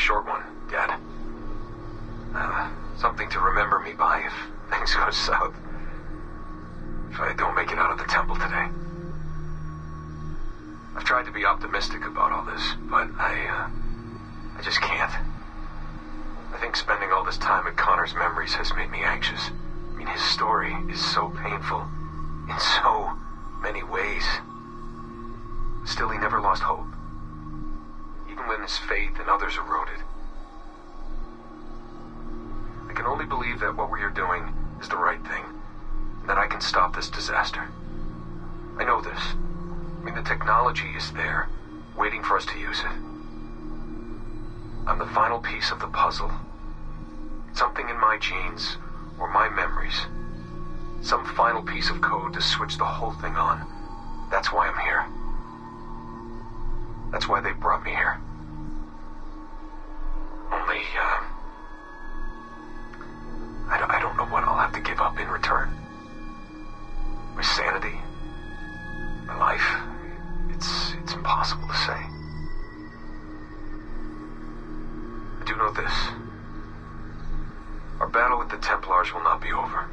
short one, Dad. Something to remember me by if things go south. If I don't make it out of the temple today. I've tried to be optimistic about all this, but I just can't. I think spending all this time at Connor's memories has made me anxious. I mean, his story is so painful in so many ways. Still, he never lost hope, even when his faith in others eroded. I can only believe that what we are doing is the right thing, and that I can stop this disaster. I know this. I mean, the technology is there, waiting for us to use it. I'm the final piece of the puzzle. Something in my genes, or my memories. Some final piece of code to switch the whole thing on. That's why I'm here. That's why they brought me here. Only, I don't know what I'll have to give up in return. My sanity, my life, it's impossible to say. I do know this. Our battle with the Templars will not be over.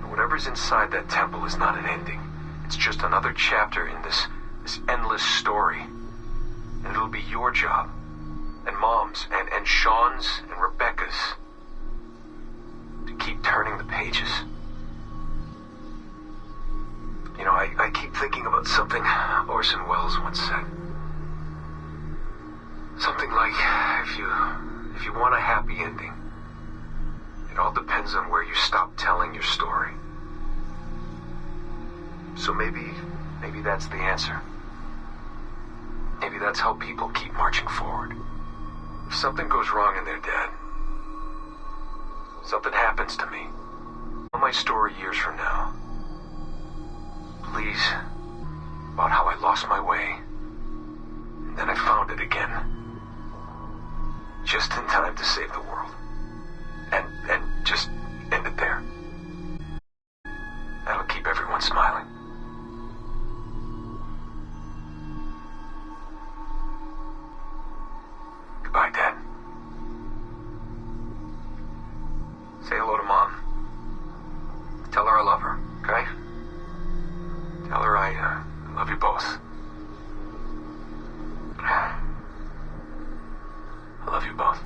Whatever's inside that temple is not an ending. It's just another chapter in this endless story. And it'll be your job, and Mom's, and Sean's, and Rebecca's, to keep turning the pages. You know, I keep thinking about something Orson Welles once said. Something like, if you want a happy ending, it all depends on where you stop telling your story. So maybe that's the answer. Maybe that's how people keep marching forward. If something goes wrong in their dad, something happens to me, tell my story years from now. Please, about how I lost my way, and then I found it again. Just in time to save the world. And just end it there. That'll keep everyone smiling. Goodbye, Dad. Say hello to Mom. Tell her I love her, okay? Tell her I love you both. I love you both.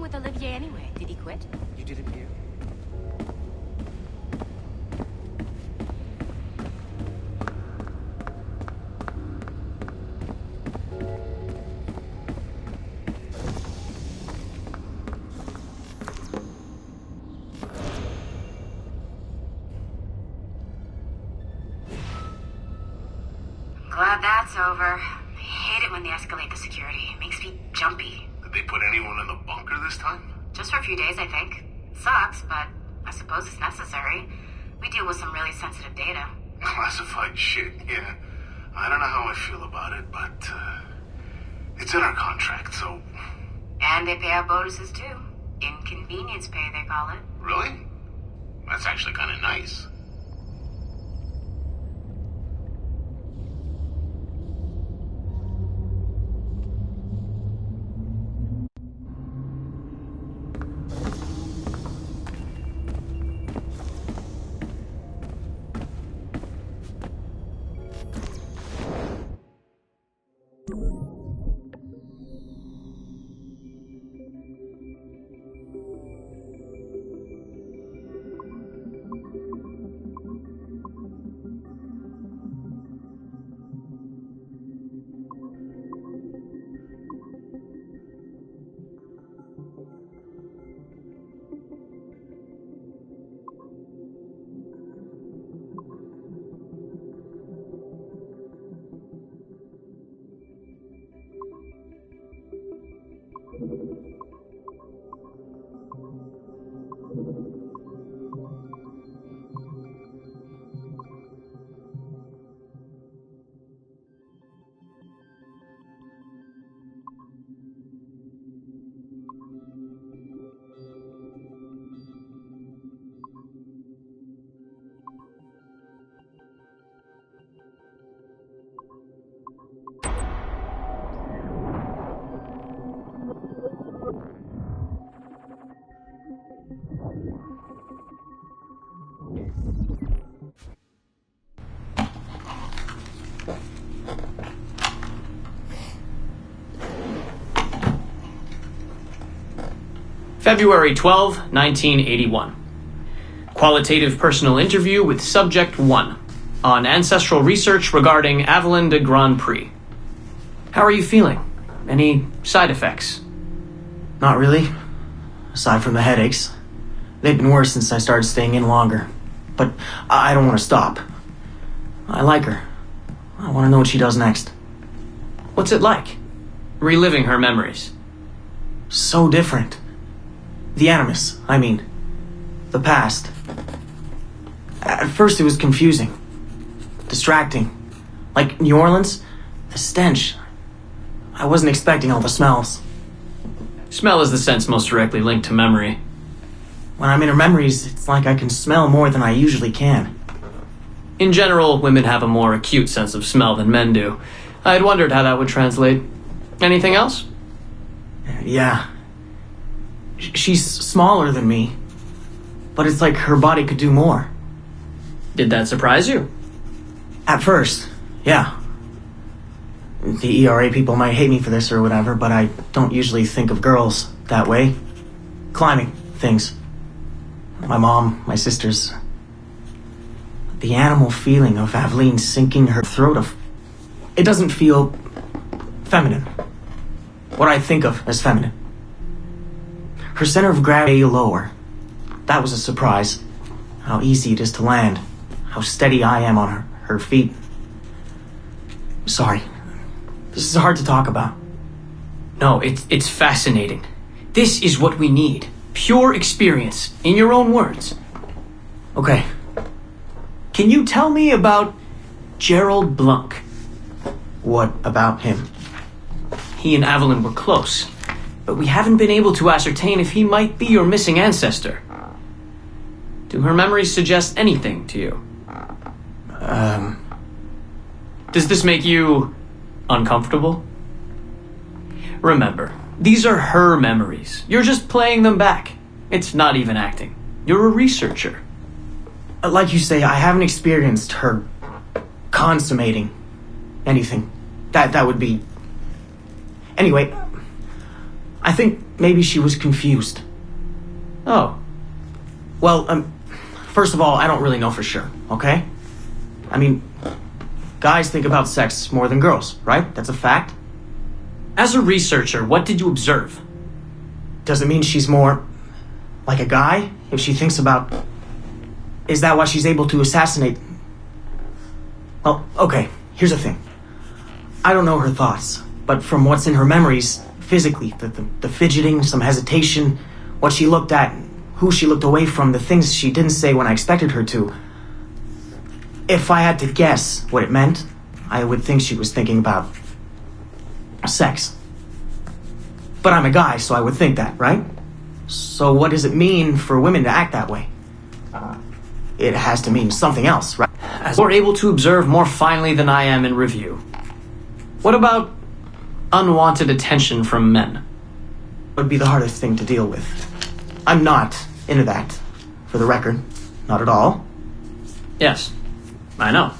With Olivier anyway? Did he quit? You didn't hear? Glad that's over. I hate it when they escalate the security. It makes me jumpy. Did they put anyone in the bunker this time? Just for a few days, I think. Sucks, but I suppose it's necessary. We deal with some really sensitive data. Classified shit, yeah. I don't know how I feel about it, but it's in our contract, so... And they pay out bonuses, too. Inconvenience pay, they call it. Really? That's actually kind of nice. February 12, 1981. Qualitative personal interview with Subject 1 on ancestral research regarding Avalon de Grand Prix. How are you feeling? Any side effects? Not really. Aside from the headaches. They've been worse since I started staying in longer. But I don't want to stop. I like her. I want to know what she does next. What's it like? Reliving her memories. So different. The animus, I mean. The past. At first it was confusing. Distracting. Like New Orleans, the stench. I wasn't expecting all the smells. Smell is the sense most directly linked to memory. When I'm in her memories, it's like I can smell more than I usually can. In general, women have a more acute sense of smell than men do. I had wondered how that would translate. Anything else? Yeah. She's smaller than me, but it's like her body could do more. Did that surprise you? At first, yeah. The ERA people might hate me for this or whatever, but I don't usually think of girls that way. Climbing things. My mom, my sisters. The animal feeling of Aveline sinking her throat of... It doesn't feel feminine. What I think of as feminine. Her center of gravity lower. That was a surprise. How easy it is to land. How steady I am on her feet. Sorry. This is hard to talk about. No, it's fascinating. This is what we need. Pure experience, in your own words. Okay. Can you tell me about Gerald Blunk? What about him? He and Avalon were close, but we haven't been able to ascertain if he might be your missing ancestor. Do her memories suggest anything to you? Does this make you uncomfortable? Remember, these are her memories. You're just playing them back. It's not even acting. You're a researcher. Like you say, I haven't experienced her consummating anything. That would be... Anyway, I think maybe she was confused. Oh. Well, first of all, I don't really know for sure, okay? I mean, guys think about sex more than girls, right? That's a fact. As a researcher, what did you observe? Does it mean she's more like a guy if she thinks about... Is that why she's able to assassinate... Well, okay, here's the thing. I don't know her thoughts, but from what's in her memories, physically, the fidgeting, some hesitation, what she looked at, who she looked away from, the things she didn't say when I expected her to. If I had to guess what it meant, I would think she was thinking about sex. But I'm a guy, so I would think that, right? So what does it mean for women to act that way? It has to mean something else, right? As you're able to observe more finely than I am in review. What about unwanted attention from men? Would be the hardest thing to deal with. I'm not into that, for the record. Not at all. Yes, I know.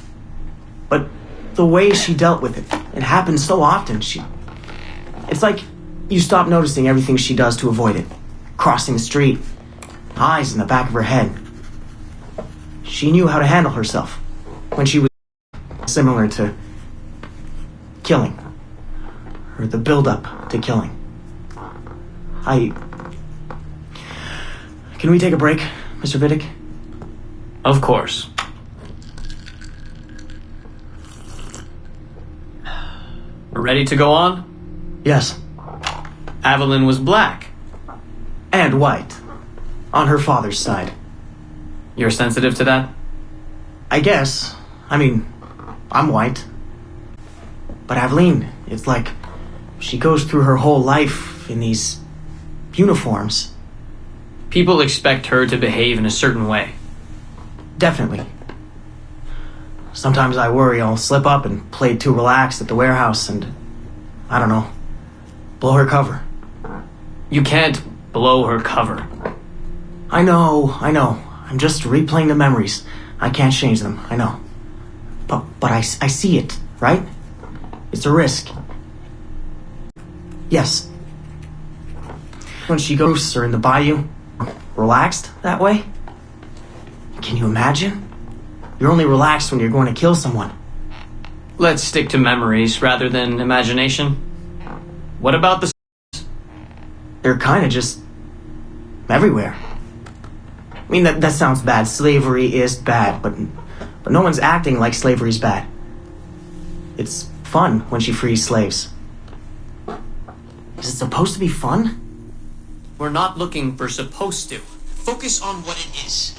But the way she dealt with it, it happens so often. It's like you stop noticing everything she does to avoid it. Crossing the street, eyes in the back of her head. She knew how to handle herself when she was similar to killing. Or the build-up to killing. Can we take a break, Mr. Vidic? Of course. We're ready to go on? Yes. Avalon was black. And white. On her father's side. You're sensitive to that? I guess. I mean, I'm white. But Aveline, it's like she goes through her whole life in these uniforms. People expect her to behave in a certain way. Definitely. Sometimes I worry I'll slip up and play too relaxed at the warehouse and, I don't know, blow her cover. You can't blow her cover. I know. I'm just replaying the memories. I can't change them, I know. But I see it, right? It's a risk. Yes. when she goes or in the bayou, relaxed that way? Can you imagine? You're only relaxed when you're going to kill someone. Let's stick to memories rather than imagination. What about the... They're kind of just everywhere. I mean, that sounds bad. Slavery is bad, but no one's acting like slavery's bad. It's fun when she frees slaves. Is it supposed to be fun? We're not looking for supposed to. Focus on what it is.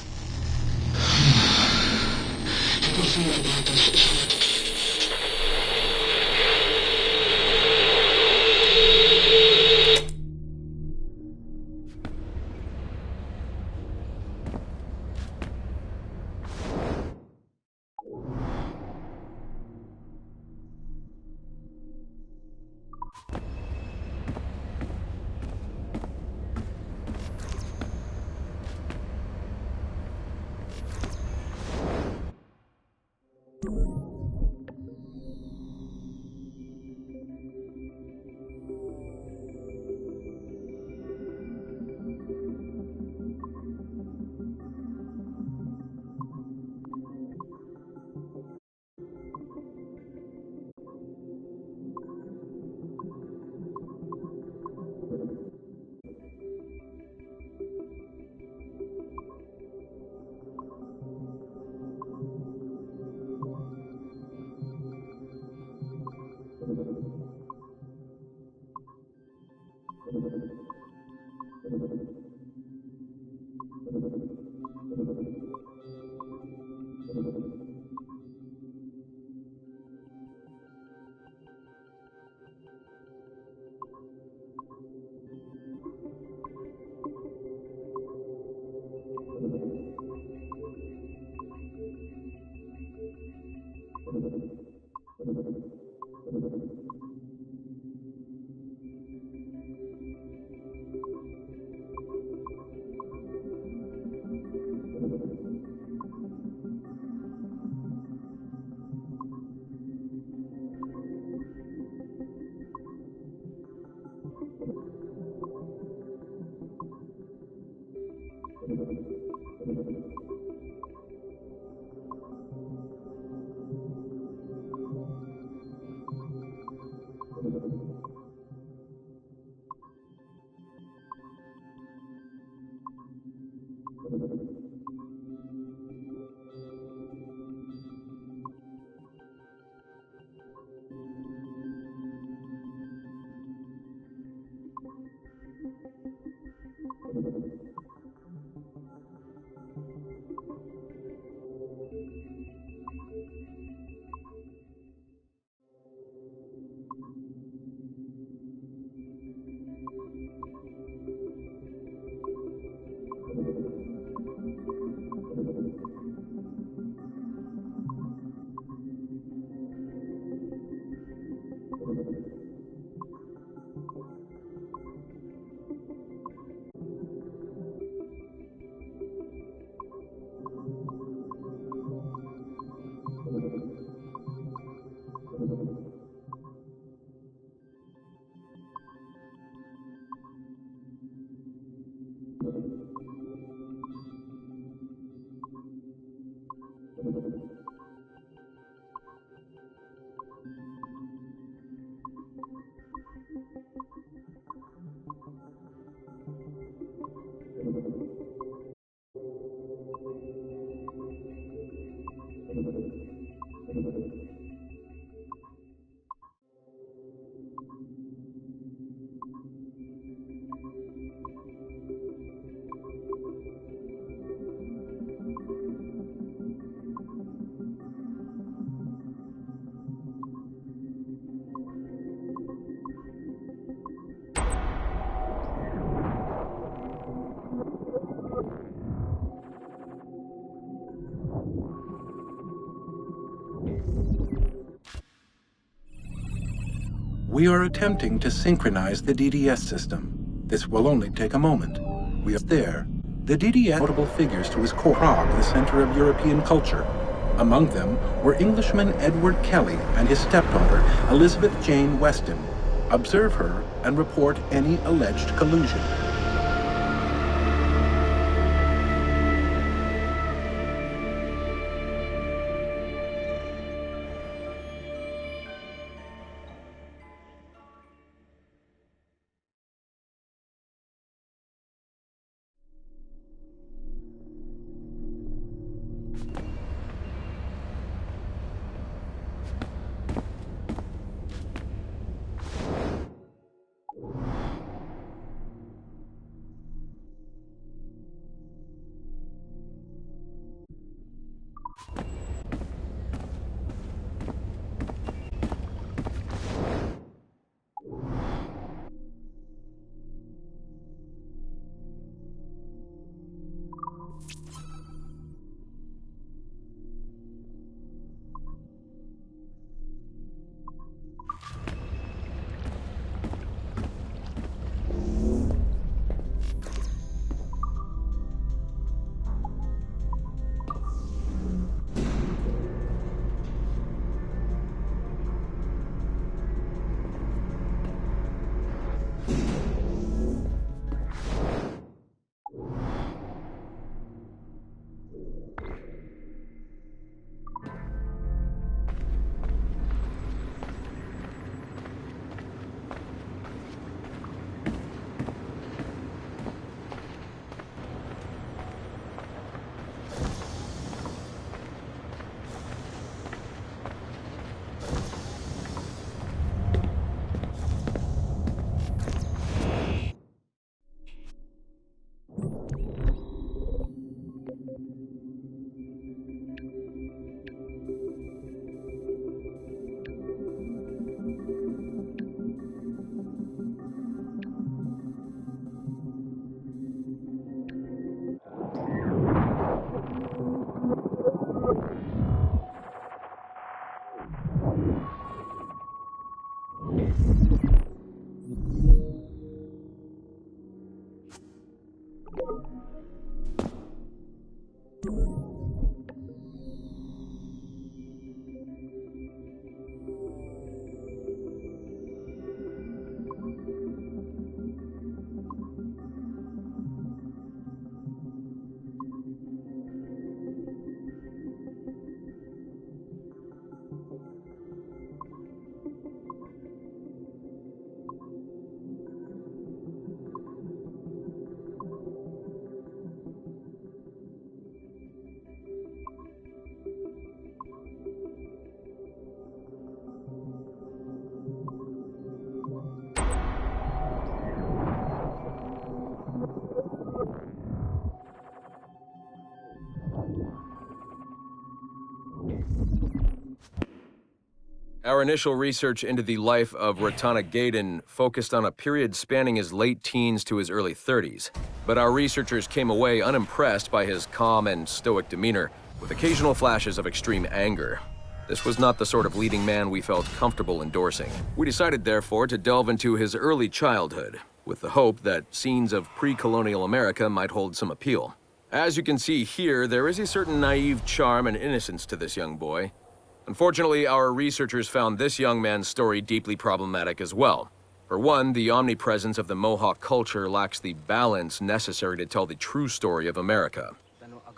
We are attempting to synchronize the DDS system. This will only take a moment. We are there. The DDS notable figures to his core, Prague, the center of European culture. Among them were Englishman Edward Kelly and his stepdaughter, Elizabeth Jane Weston. Observe her and report any alleged collusion. Our initial research into the life of Ratana Gaydon focused on a period spanning his late teens to his early 30s, but our researchers came away unimpressed by his calm and stoic demeanor, with occasional flashes of extreme anger. This was not the sort of leading man we felt comfortable endorsing. We decided, therefore, to delve into his early childhood, with the hope that scenes of pre-colonial America might hold some appeal. As you can see here, there is a certain naive charm and innocence to this young boy. Unfortunately, our researchers found this young man's story deeply problematic as well. For one, the omnipresence of the Mohawk culture lacks the balance necessary to tell the true story of America.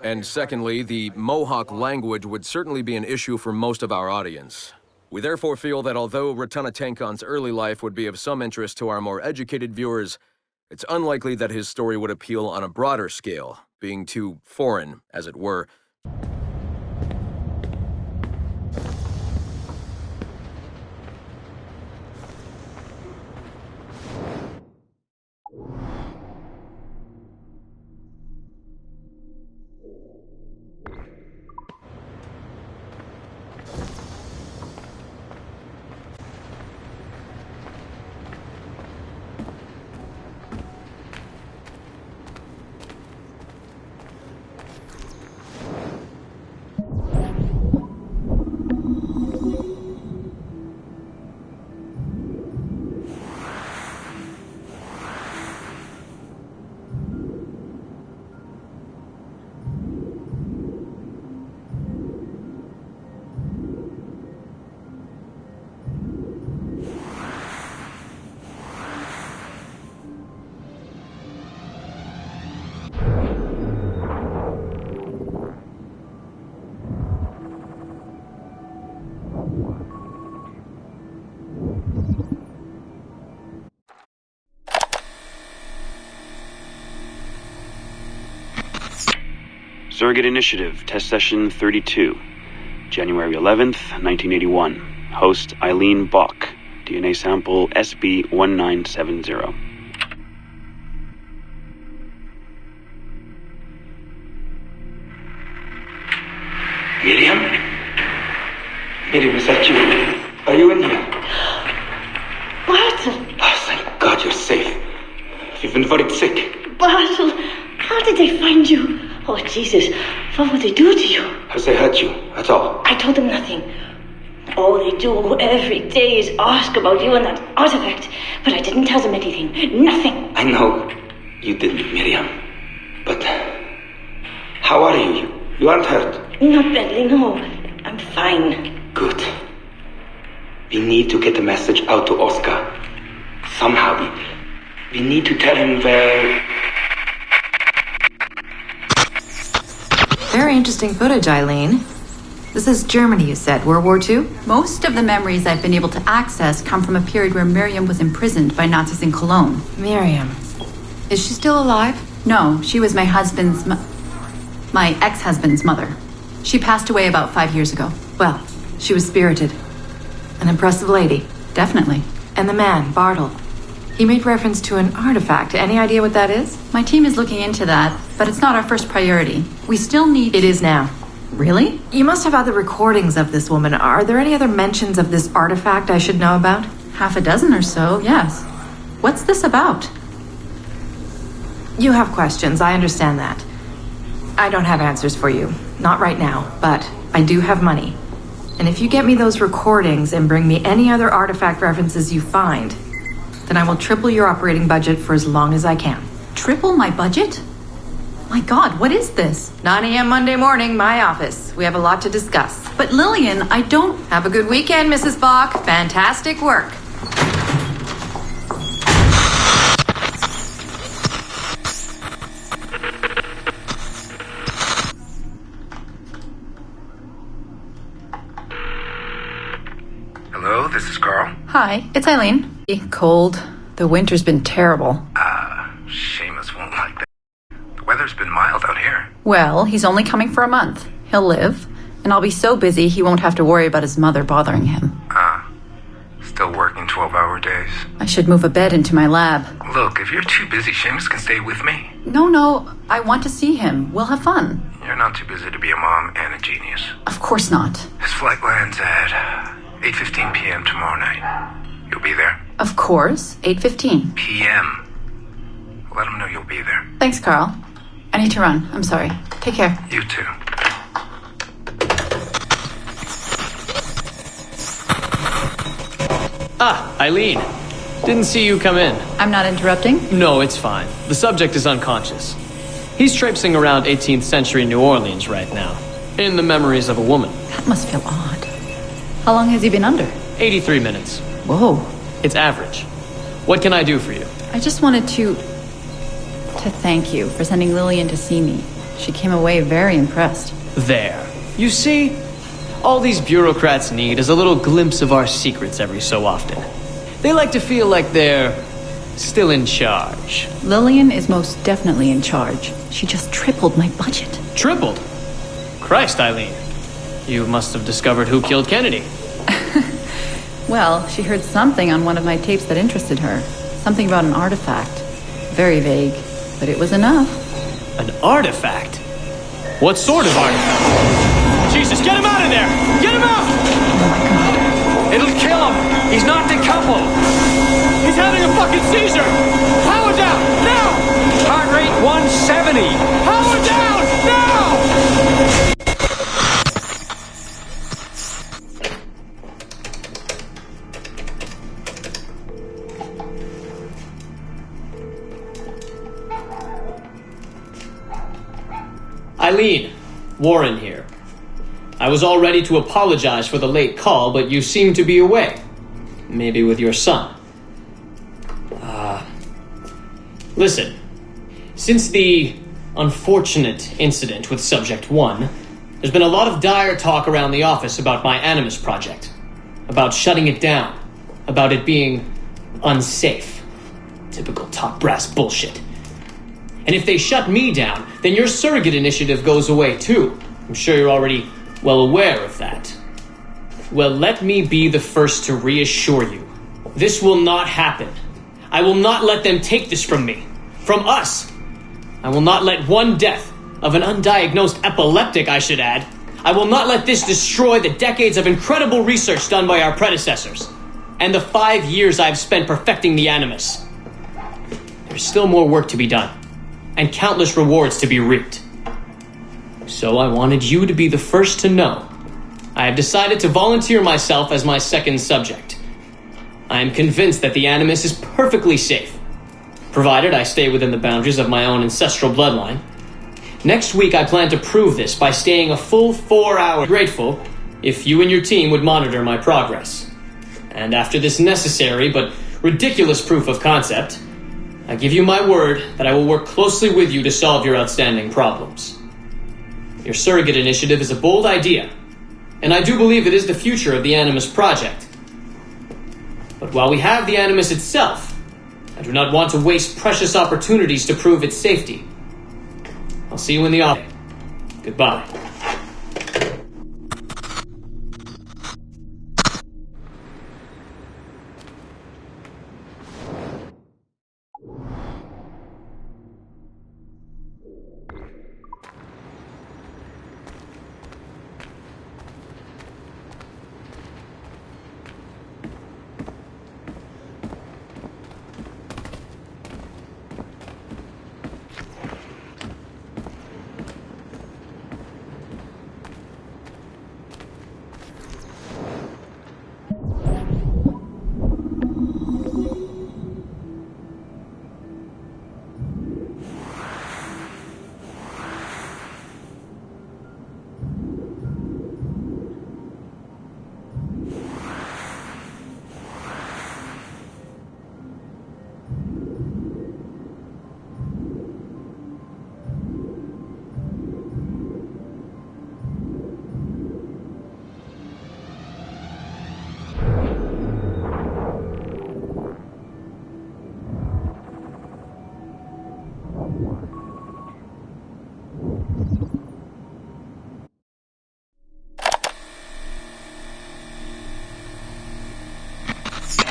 And secondly, the Mohawk language would certainly be an issue for most of our audience. We therefore feel that although Ratana Tankon's early life would be of some interest to our more educated viewers, it's unlikely that his story would appeal on a broader scale, being too foreign, as it were. Surrogate Initiative, Test Session 32, January 11th, 1981. Host Eileen Bach, DNA sample SB1970. Miriam? Miriam, is that you? Are you in here? Bartle! Oh, thank God you're safe. You've been worried sick. Bartle, how did they find you? Oh, Jesus, what would they do to you? Has they hurt you at all? I told them nothing. All they do every day is ask about you and that artifact. But I didn't tell them anything. Nothing. I know you didn't, Miriam. But how are you? You aren't hurt? Not badly, no. I'm fine. Good. We need to get the message out to Oscar. Somehow. We need to tell him where... Very interesting footage, Eileen. This is Germany, you said. World War II? Most of the memories I've been able to access come from a period where Miriam was imprisoned by Nazis in Cologne. Miriam. Is she still alive? No, she was my ex-husband's mother. She passed away about 5 years ago. Well, she was spirited. An impressive lady. Definitely. And the man, Bartle. He made reference to an artifact. Any idea what that is? My team is looking into that, but it's not our first priority. We still need... It is now. Really? You must have other recordings of this woman. Are there any other mentions of this artifact I should know about? Half a dozen or so, yes. What's this about? You have questions, I understand that. I don't have answers for you. Not right now, but I do have money. And if you get me those recordings and bring me any other artifact references you find, then I will triple your operating budget for as long as I can. Triple my budget? My God, what is this? 9 a.m. Monday morning, my office. We have a lot to discuss. But Lillian, I don't... Have a good weekend, Mrs. Bach. Fantastic work. Hello, this is Carl. Hi, it's Eileen. Cold. The winter's been terrible. Seamus won't like that. The weather's been mild out here. Well, he's only coming for a month. He'll live. And I'll be so busy he won't have to worry about his mother bothering him. Still working 12-hour days. I should move a bed into my lab. Look, if you're too busy, Seamus can stay with me. No, I want to see him. We'll have fun. You're not too busy to be a mom and a genius. Of course not. His flight lands at 8:15 p.m. tomorrow night. You'll be there? Of course, 8:15. p.m. Let him know you'll be there. Thanks, Carl. I need to run. I'm sorry. Take care. You too. Eileen. Didn't see you come in. I'm not interrupting? No, it's fine. The subject is unconscious. He's traipsing around 18th century New Orleans right now, in the memories of a woman. That must feel odd. How long has he been under? 83 minutes. Whoa. It's average. What can I do for you? I just wanted to thank you for sending Lillian to see me. She came away very impressed. There. You see? All these bureaucrats need is a little glimpse of our secrets every so often. They like to feel like they're still in charge. Lillian is most definitely in charge. She just tripled my budget. Tripled? Christ, Eileen. You must have discovered who killed Kennedy. Well, she heard something on one of my tapes that interested her. Something about an artifact. Very vague, but it was enough. An artifact? What sort of artifact? Jesus, get him out of there! Get him out! Oh my God. It'll kill him! He's not decoupled! He's having a fucking seizure! Power down! Now! Heart rate 170! Power down! Now! Eileen, Warren here. I was all ready to apologize for the late call, but you seem to be away. Maybe with your son. Listen. Since the unfortunate incident with Subject 1, there's been a lot of dire talk around the office about my Animus project. About shutting it down. About it being unsafe. Typical top brass bullshit. And if they shut me down, then your surrogate initiative goes away too. I'm sure you're already well aware of that. Well, let me be the first to reassure you. This will not happen. I will not let them take this from me. From us. I will not let one death of an undiagnosed epileptic, I should add. I will not let this destroy the decades of incredible research done by our predecessors. And the 5 years I've spent perfecting the Animus. There's still more work to be done. And countless rewards to be reaped. So I wanted you to be the first to know. I have decided to volunteer myself as my second subject. I am convinced that the Animus is perfectly safe, provided I stay within the boundaries of my own ancestral bloodline. Next week I plan to prove this by staying a full 4 hours. Grateful if you and your team would monitor my progress. And after this necessary but ridiculous proof of concept, I give you my word that I will work closely with you to solve your outstanding problems. Your surrogate initiative is a bold idea, and I do believe it is the future of the Animus project. But while we have the Animus itself, I do not want to waste precious opportunities to prove its safety. I'll see you in the office. Goodbye.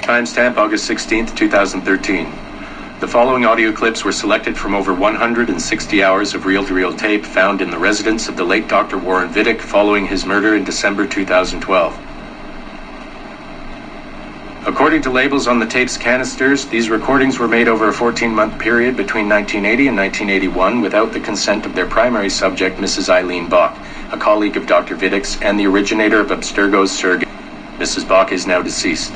Timestamp August 16th, 2013. The following audio clips were selected from over 160 hours of reel-to-reel tape found in the residence of the late Dr. Warren Vidic following his murder in December 2012. According to labels on the tape's canisters, these recordings were made over a 14-month period between 1980 and 1981 without the consent of their primary subject, Mrs. Eileen Bach, a colleague of Dr. Vidic's and the originator of abstergo's surrogate. Mrs. Bach is now deceased.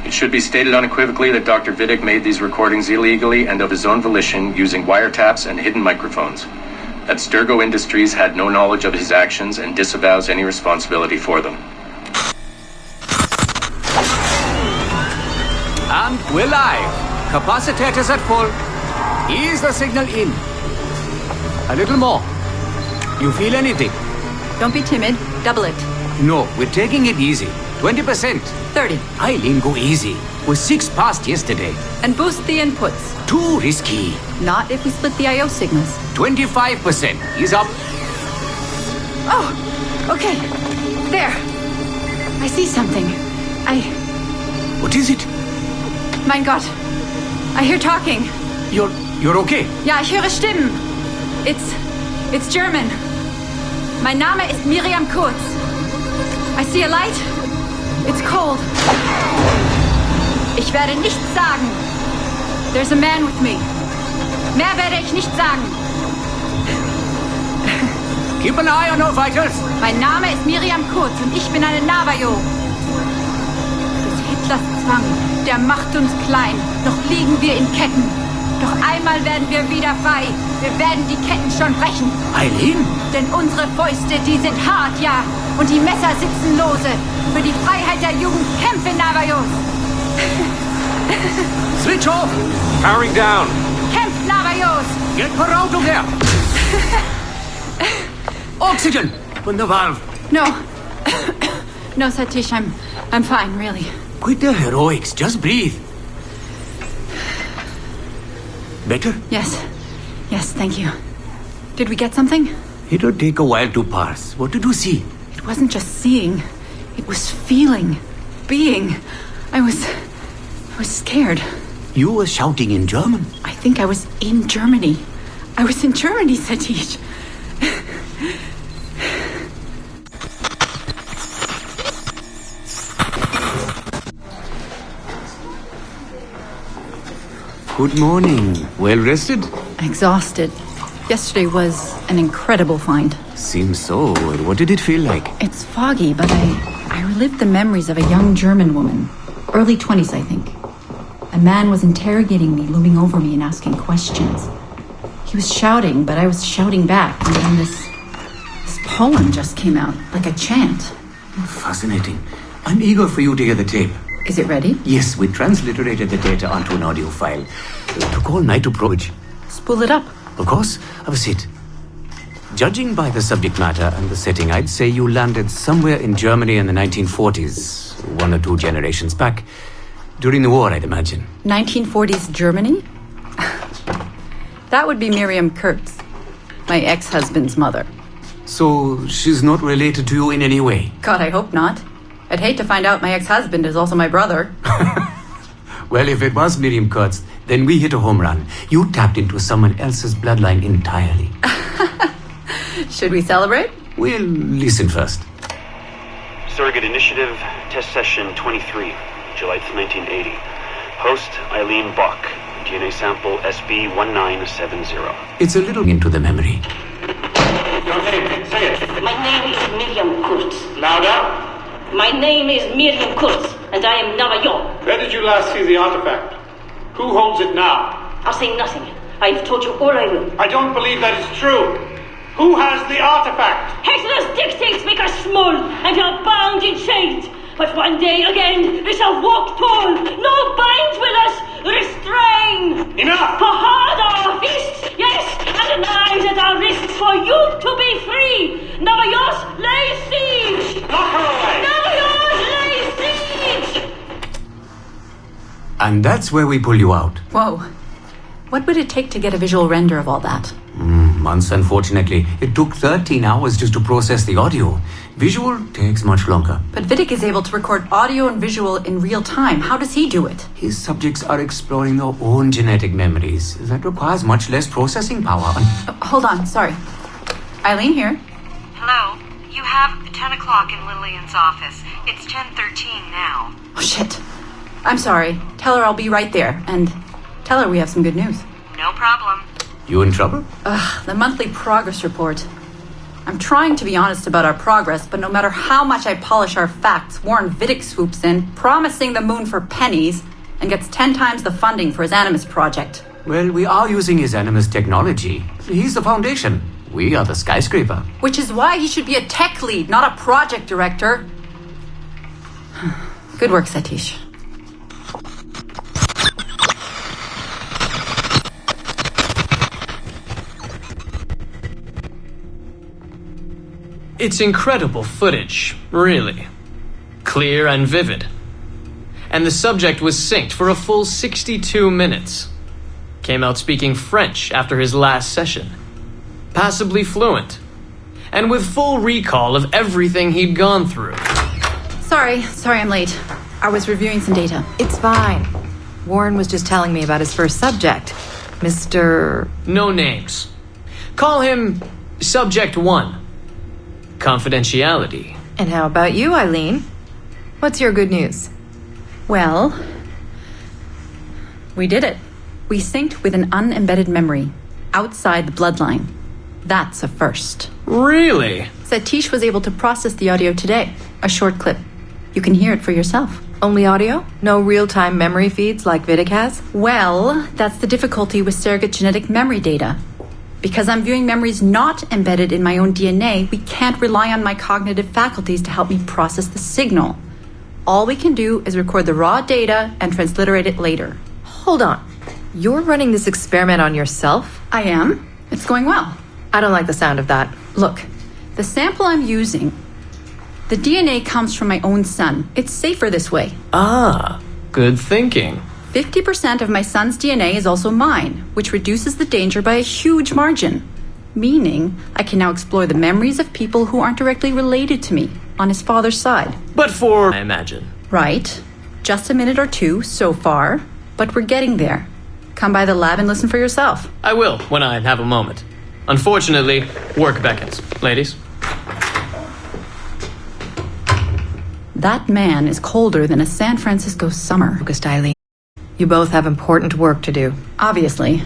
It should be stated unequivocally that Dr. Vidic made these recordings illegally and of his own volition using wiretaps and hidden microphones. Abstergo Industries had no knowledge of his actions and disavows any responsibility for them. And we're live. Capacitors at full. Ease the signal in. A little more. You feel anything? Don't be timid. Double it. No, we're taking it easy. 20%. 30. Eileen, go easy. We're 6 past yesterday. And boost the inputs. Too risky. Not if we split the I/O signals. 25%. Ease up. Oh, okay. There. I see something. What is it? Mein Gott. I hear talking. You're okay? Ja, ich höre Stimmen. It's German. Mein Name ist Miriam Kurz. I see a light. It's cold. Ich werde nichts sagen. There's a man with me. Mehr werde ich nicht sagen. Keep an eye on our vitals. Mein Name ist Miriam Kurz und ich bin eine Navajo. Des Hitlers Zwang, der macht uns klein. Noch liegen wir in Ketten. Doch einmal werden wir wieder frei. Wir werden die Ketten schon brechen. Eileen? Denn unsere Fäuste, die sind hart, ja. Und die Messer sitzen lose. Für die Freiheit der Jugend kämpfen Navajos. Switch off. Powering down. Kämpft Navajos. Get her out of there. Oxygen from the valve. No. No, Satish, I'm fine, really. Quit the heroics. Just breathe. Better? Yes, thank you. Did we get something? It'll take a while to parse. What did you see? It wasn't just seeing. It was feeling. Being. I was scared. You were shouting in German? I think I was in Germany. I was in Germany, Satish. Good morning. Well rested? Exhausted. Yesterday was an incredible find. Seems so. What did it feel like? It's foggy, but I relived the memories of a young German woman. Early 20s, I think. A man was interrogating me, looming over me and asking questions. He was shouting, but I was shouting back. And then this poem just came out, like a chant. Fascinating. I'm eager for you to hear the tape. Is it ready? Yes, we transliterated the data onto an audio file. It took all night to approach. Spool it up. Of course. Have a seat. Judging by the subject matter and the setting, I'd say you landed somewhere in Germany in the 1940s, 1 or 2 generations back. During the war, I'd imagine. 1940s Germany? That would be Miriam Kurtz, my ex-husband's mother. So she's not related to you in any way? God, I hope not. I'd hate to find out my ex-husband is also my brother. Well, if it was Miriam Kurtz, then we hit a home run. You tapped into someone else's bloodline entirely. Should we celebrate? We'll listen first. Surrogate Initiative, Test Session 23, July 1980. Host, Eileen Bach. DNA sample SB1970. It's a little into the memory. Your name, say it. My name is Miriam Kurtz. Louder. My name is Miriam Kurtz, and I am Navajo. Where did you last see the artifact? Who holds it now? I'll say nothing. I've told you all I will. I don't believe that is true. Who has the artifact? Hitler's dictates make us small, and you're bound in chains. But one day again, we shall walk tall. No bind will us restrain. Enough! For hard our fists, yes, and knives at our wrists for you to be free. Navajos lay siege. Knock her away. Navajos lay siege. And that's where we pull you out. Whoa. What would it take to get a visual render of all that? months, unfortunately. It took 13 hours just to process the audio. Visual takes much longer. But Vidic is able to record audio and visual in real time. How does he do it? His subjects are exploring their own genetic memories. That requires much less processing power. Hold on, sorry. Eileen here. Hello. You have 10 o'clock in Lillian's office. It's 10:13 now. Oh, shit. I'm sorry. Tell her I'll be right there. And tell her we have some good news. No problem. You in trouble? The monthly progress report. I'm trying to be honest about our progress, but no matter how much I polish our facts, Warren Vidic swoops in, promising the moon for pennies, and gets 10 times the funding for his Animus project. Well, we are using his Animus technology. He's the foundation. We are the skyscraper. Which is why he should be a tech lead, not a project director. Good work, Satish. It's incredible footage, really. Clear and vivid. And the subject was synced for a full 62 minutes. Came out speaking French after his last session. Passably fluent. And with full recall of everything he'd gone through. Sorry I'm late. I was reviewing some data. It's fine. Warren was just telling me about his first subject, Mr. No names. Call him Subject 1. Confidentiality. And how about you, Eileen? What's your good news? Well, we did it. We synced with an unembedded memory outside the bloodline. That's a first. Really? Satish was able to process the audio today. A short clip. You can hear it for yourself. Only audio? No real-time memory feeds like Vidic has? Well, that's the difficulty with surrogate genetic memory data. Because I'm viewing memories not embedded in my own DNA, we can't rely on my cognitive faculties to help me process the signal. All we can do is record the raw data and transliterate it later. Hold on. You're running this experiment on yourself? I am. It's going well. I don't like the sound of that. Look, the sample I'm using, the DNA comes from my own son. It's safer this way. Ah, good thinking. 50% of my son's DNA is also mine, which reduces the danger by a huge margin. Meaning, I can now explore the memories of people who aren't directly related to me on his father's side. But for, I imagine. Right. Just a minute or two so far, but we're getting there. Come by the lab and listen for yourself. I will, when I have a moment. Unfortunately, work beckons. Ladies? That man is colder than a San Francisco summer. August, Eileen. You both have important work to do. Obviously.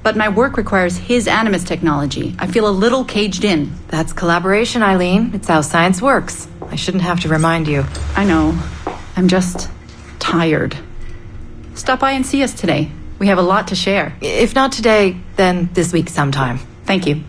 But my work requires his Animus technology. I feel a little caged in. That's collaboration, Eileen. It's how science works. I shouldn't have to remind you. I know. I'm just tired. Stop by and see us today. We have a lot to share. If not today, then this week sometime. Thank you.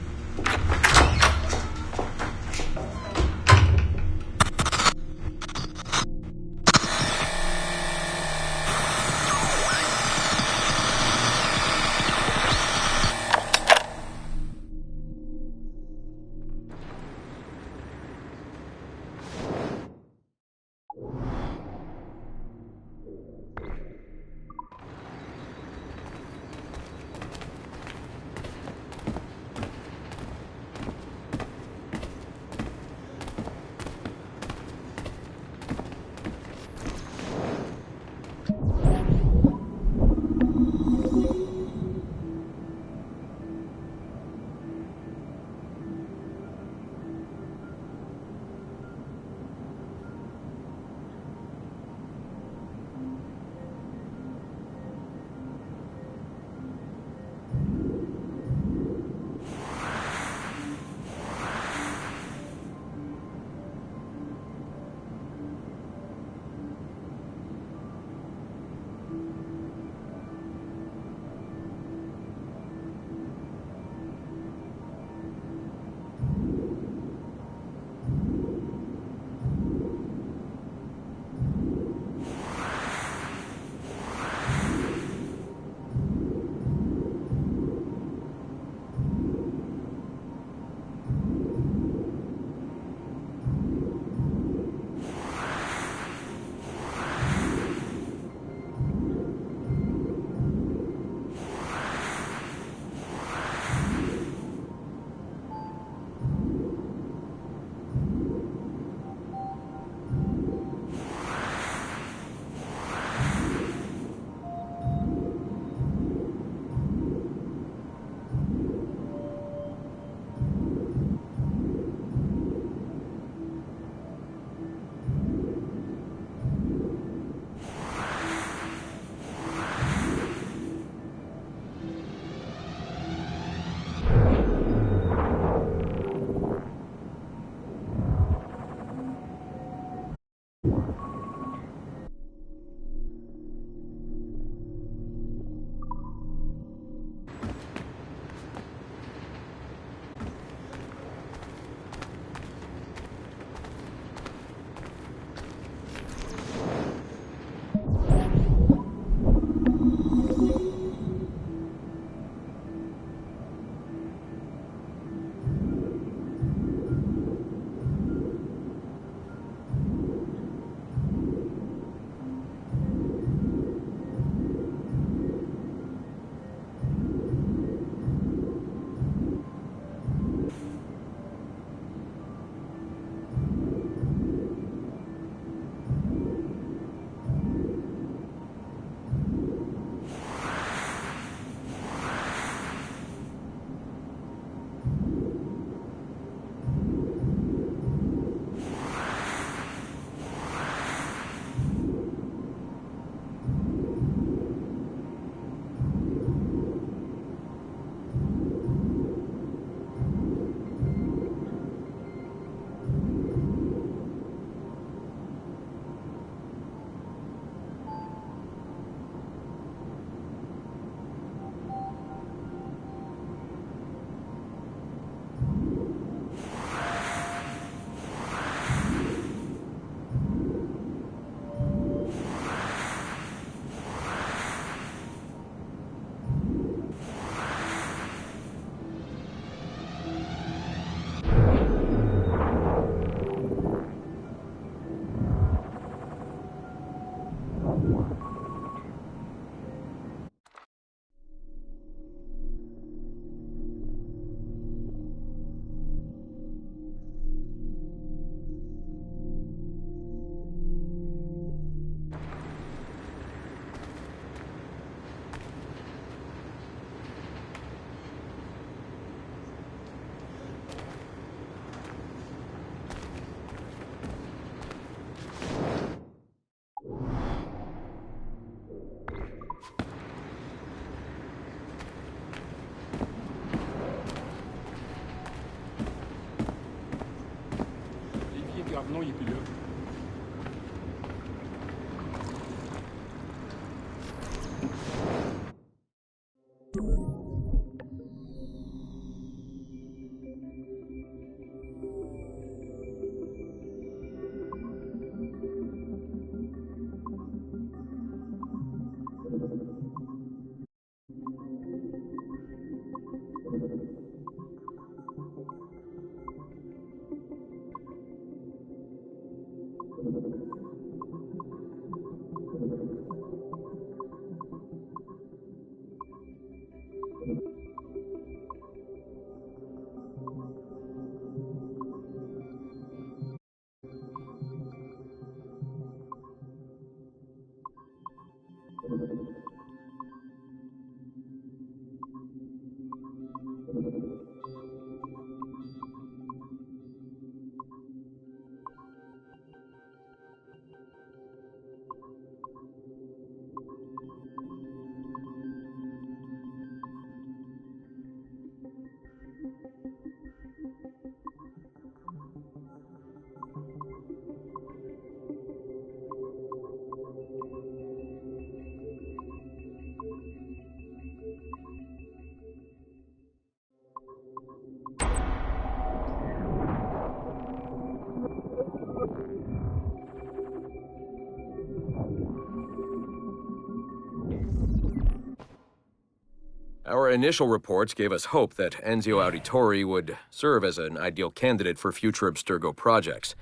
Our initial reports gave us hope that Ezio Auditore would serve as an ideal candidate for future abstergo projects.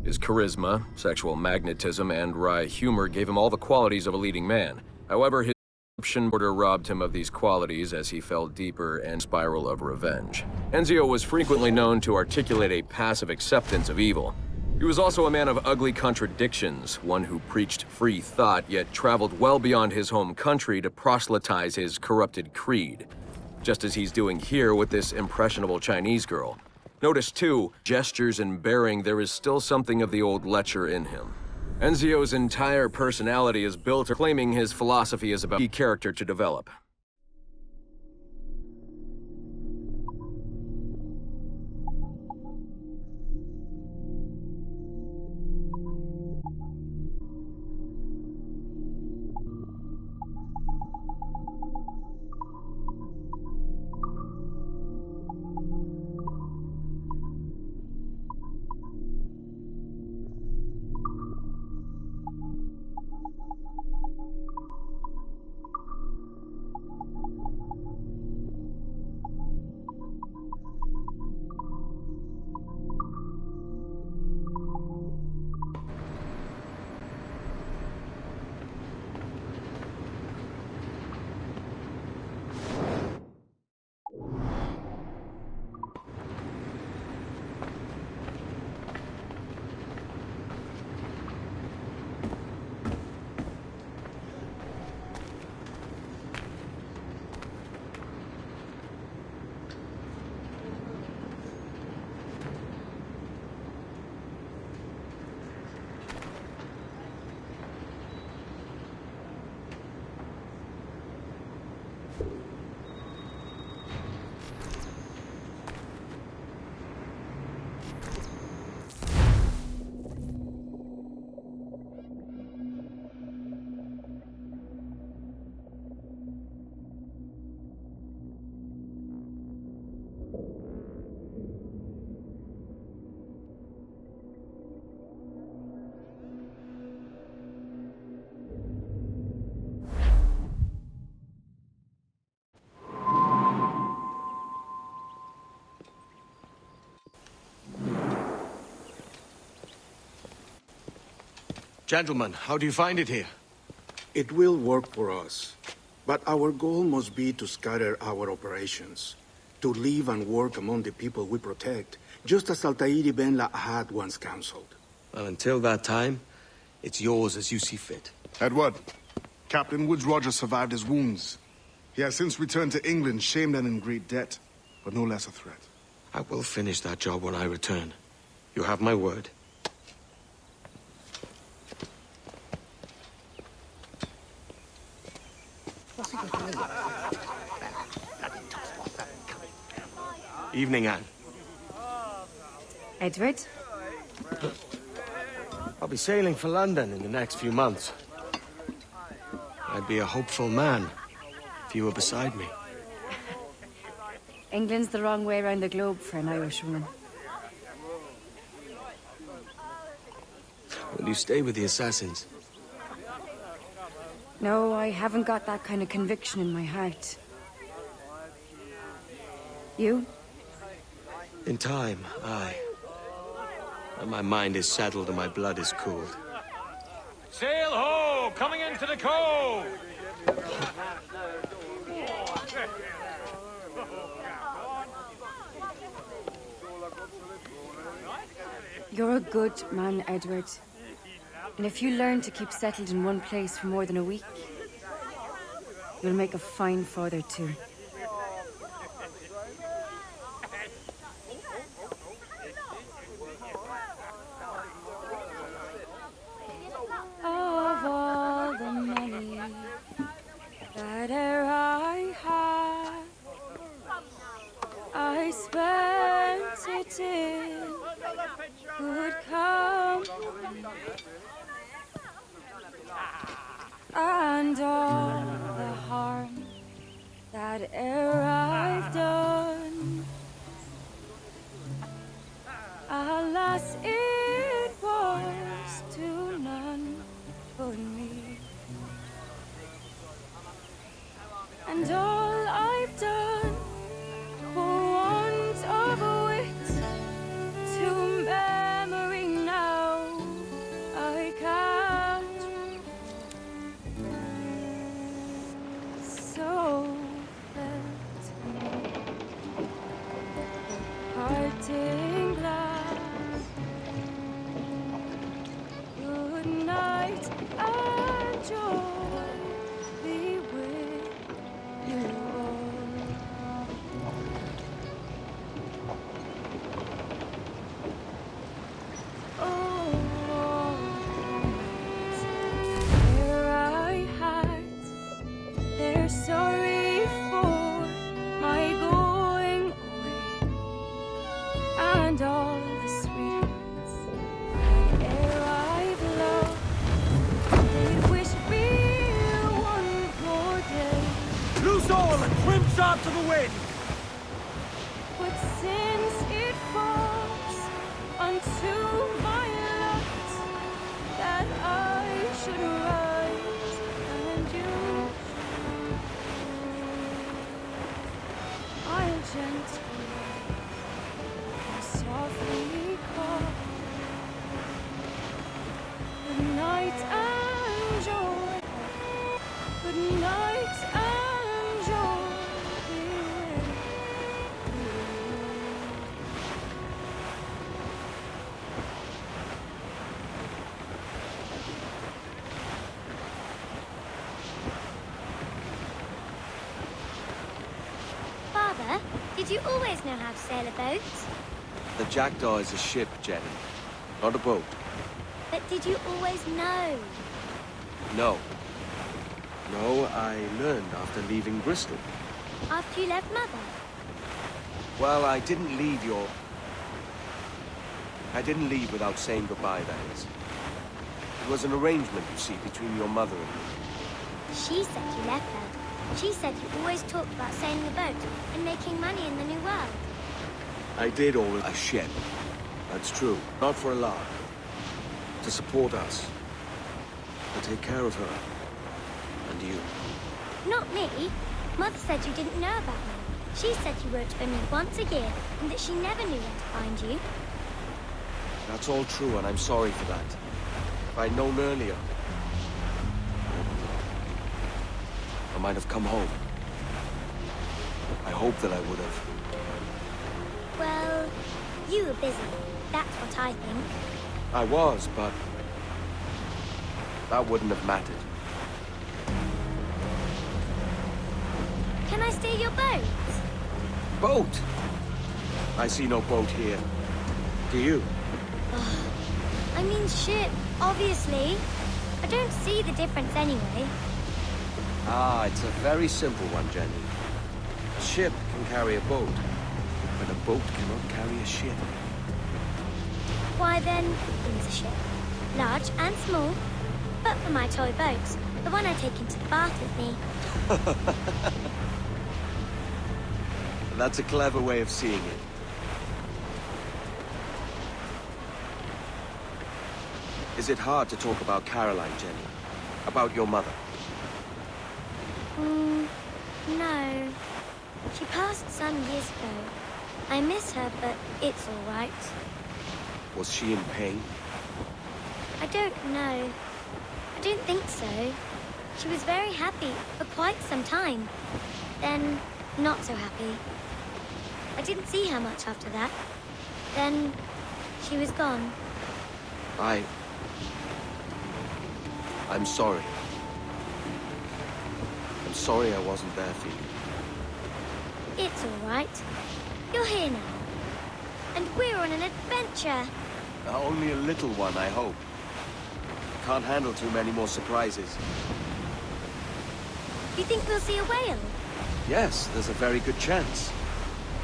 His charisma, sexual magnetism, and wry humor gave him all the qualities of a leading man. However, his corruption order robbed him of these qualities as he fell deeper in a spiral of revenge. Ezio was frequently known to articulate a passive acceptance of evil. He was also a man of ugly contradictions, one who preached free thought, yet traveled well beyond his home country to proselytize his corrupted creed, just as he's doing here with this impressionable Chinese girl. Notice, too, gestures and bearing, there is still something of the old lecher in him. Ezio's entire personality is built on claiming his philosophy is about a key character to develop. Gentlemen, how do you find it here? It will work for us. But our goal must be to scatter our operations. To live and work among the people we protect, just as Altair Ben Lahad once counseled. Well, until that time, it's yours as you see fit. Edward, Captain Woods Rogers survived his wounds. He has since returned to England, shamed and in great debt, but no less a threat. I will finish that job when I return. You have my word. Evening, Anne. Edward? I'll be sailing for London in the next few months. I'd be a hopeful man if you were beside me. England's the wrong way around the globe for an Irish woman. Will you stay with the assassins? No, I haven't got that kind of conviction in my heart. You? In time, aye. And my mind is settled and my blood is cooled. Sail ho! Coming into the cove! You're a good man, Edward. And if you learn to keep settled in one place for more than a week, you'll make a fine father too. Of all the money that e'er I had, I spent it in good company, and all the harm that e'er I've done, alas, it was to none but me. And all I've done for want of wit to memory now I can't. So felt parting glass. Good night and joy be with you all. Oh, where I had, they're sorry for my going away, and all the sweethearts that e'er I've loved, they wish me one more day. Loose all and trim sharp to the wind! But since it falls unto my lot that I should rise and you, I'll gently and softly call. Good night and joy. Good night and joy be with you. Father, did you always know how to sail a boat? The Jackdaw is a ship, Jenny, not a boat. But did you always know? No. No, I learned after leaving Bristol. After you left Mother? Well, I didn't leave without saying goodbye, that is. It was an arrangement, you see, between your mother and me. She said you left her. She said you always talked about sailing a boat and making money in the New World. I did always a ship. That's true. Not for a lark. To support us. To take care of her. And you. Not me. Mother said you didn't know about me. She said you wrote only once a year and that she never knew where to find you. That's all true, and I'm sorry for that. If I'd known earlier, I might have come home. I hope that I would have. Well, you were busy. That's what I think. I was, but that wouldn't have mattered. Can I steal your boat? Boat? I see no boat here. Do you? I mean ship, obviously. I don't see the difference anyway. Ah, it's a very simple one, Jenny. A ship can carry a boat, but a boat cannot carry a ship. Why then, is a ship? large and small. But for my toy boats, the one I take into the bath with me. That's a clever way of seeing it. Is it hard to talk about Caroline, Jenny? About your mother? No. She passed some years ago. I miss her, but it's all right. Was she in pain? I don't know. I don't think so. She was very happy for quite some time. Then, not so happy. I didn't see her much after that. Then, she was gone. I'm sorry. I'm sorry I wasn't there for you. It's all right. You're here now. And we're on an adventure. Only a little one, I hope. Can't handle too many more surprises. You think we'll see a whale? Yes, there's a very good chance.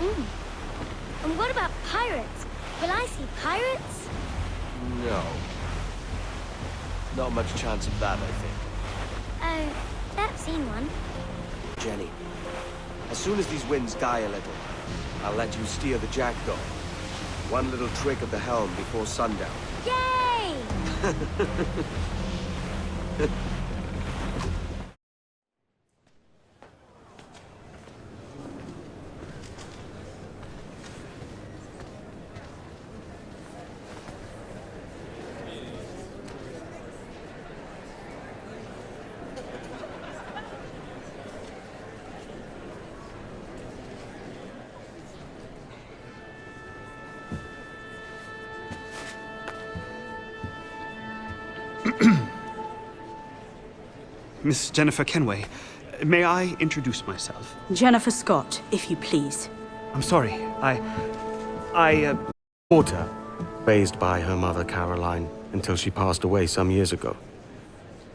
And what about pirates? Will I see pirates? No. Not much chance of that, I think. Oh, I've seen one. Jenny, as soon as these winds die a little, I'll let you steer the jackdaw. One little trick of the helm before sundown. Yay! Miss Jennifer Kenway, may I introduce myself? Jennifer Scott, if you please. I'm sorry, Daughter, raised by her mother Caroline until she passed away some years ago.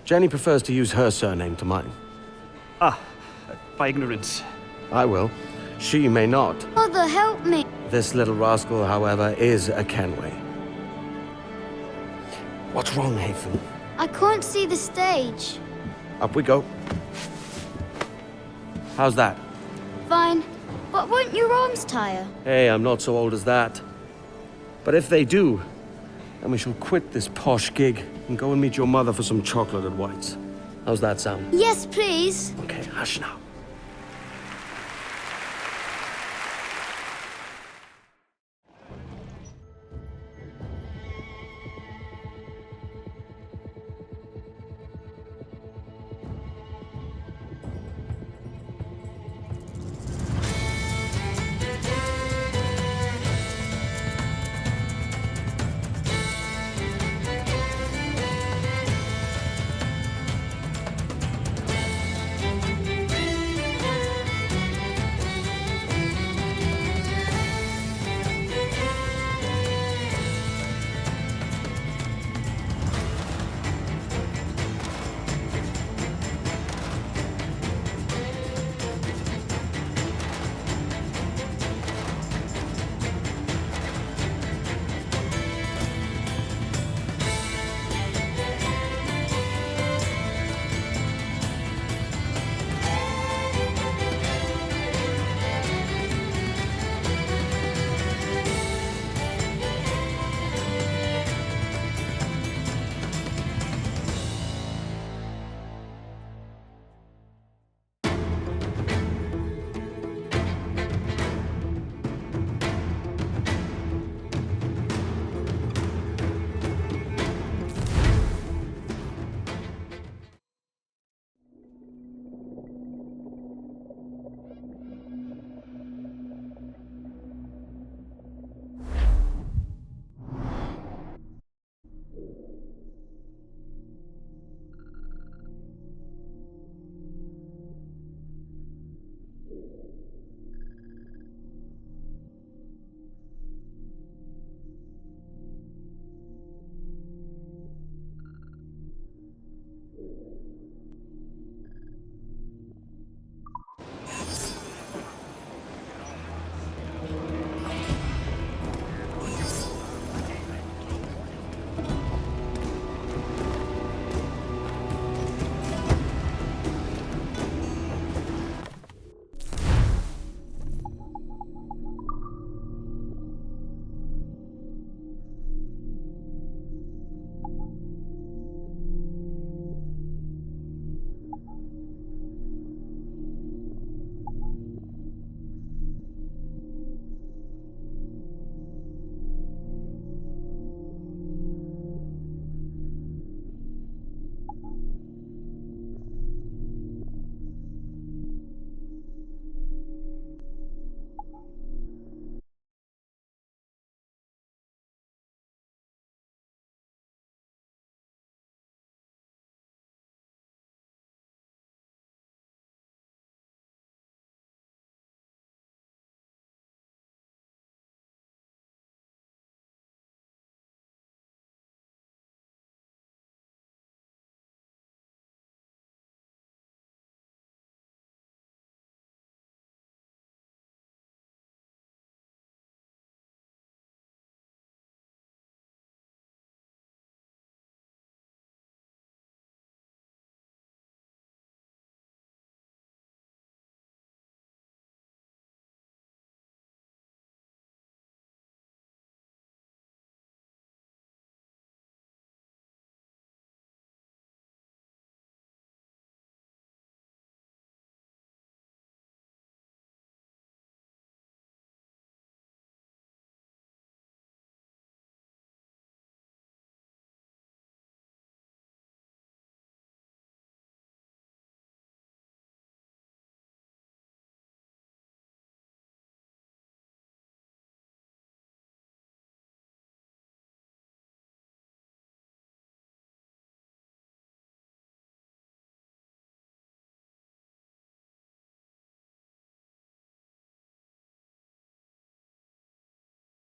Jenny prefers to use her surname to mine. By ignorance. I will. She may not. Mother, help me. This little rascal, however, is a Kenway. What's wrong, Hafen? I can't see the stage. Up we go. How's that? Fine. But won't your arms tire? Hey, I'm not so old as that. But if they do, then we shall quit this posh gig and go and meet your mother for some chocolate at White's. How's that sound? Yes, please. Okay, hush now.